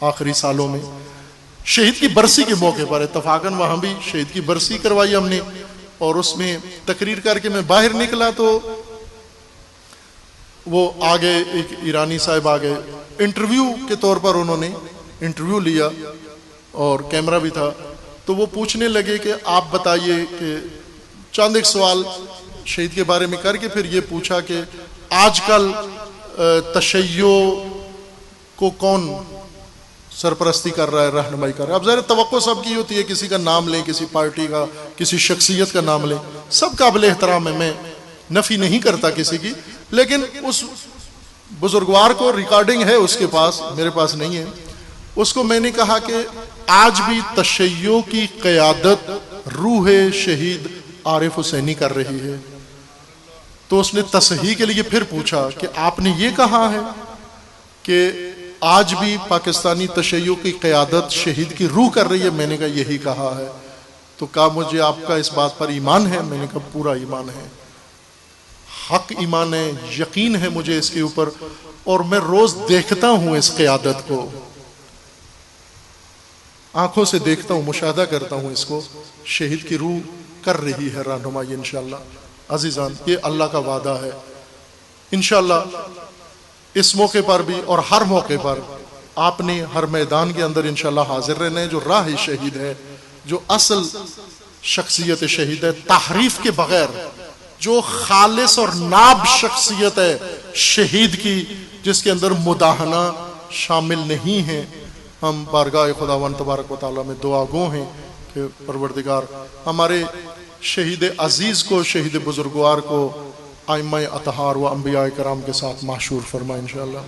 آخری سالوں میں شہید کی برسی کے موقع پر اتفاقاً وہاں بھی شہید کی برسی کروائی ہم نے، اور اس میں تقریر کر کے میں باہر نکلا تو وہ آگے ایک ایرانی صاحب آگے انٹرویو کے طور پر انہوں نے انٹرویو لیا اور کیمرہ بھی تھا، تو وہ پوچھنے لگے کہ آپ بتائیے کہ چند ایک سوال شہید کے بارے میں کر کے پھر یہ پوچھا کہ آج کل تشیع کو کون سرپرستی کر رہا ہے، رہنمائی کر رہا ہے. اب ظاہر توقع سب کی ہوتی ہے، کسی کا نام لیں، کسی پارٹی کا، کسی شخصیت کا نام لیں، سب قابل احترام ہے، میں نفی نہیں کرتا کسی کی، لیکن اس بزرگوار کو ریکارڈنگ ہے اس کے پاس، میرے پاس نہیں ہے، اس کو میں نے کہا کہ آج بھی تشیع کی قیادت روح شہید عارف حسینی کر رہی ہے. تو اس نے تصحیح کے لیے پھر پوچھا کہ آپ نے یہ کہا ہے کہ آج بھی پاکستانی تشیع کی قیادت شہید کی روح کر رہی ہے؟ میں نے کہا یہی کہا ہے. تو کہا مجھے آپ کا اس بات پر ایمان ہے؟ میں نے کہا پورا ایمان ہے، حق ایمان ہے، یقین ہے مجھے اس کے اوپر، اور میں روز دیکھتا ہوں اس قیادت کو، آنکھوں سے دیکھتا ہوں، مشاہدہ کرتا ہوں اس کو، شہید کی روح کر رہی ہے رہنمائی انشاءاللہ. عزیزان، یہ اللہ کا وعدہ ہے انشاءاللہ. اس موقع پر بھی اور ہر موقع پر آپ نے ہر میدان کے اندر انشاءاللہ حاضر رہنا ہے. جو راہ شہید ہے، جو اصل شخصیت شہید ہے، تحریف کے بغیر، جو خالص اور ناب شخصیت ہے شہید کی، جس کے اندر مداہنہ شامل نہیں ہے، ہم بارگاہ خداوند تبارک و تعالیٰ میں دعا گو ہیں کہ پروردگار ہمارے شہید عزیز کو، شہید بزرگوار کو ائمہ اطہار و انبیاء کرام کے ساتھ محشور فرمائے انشاءاللہ.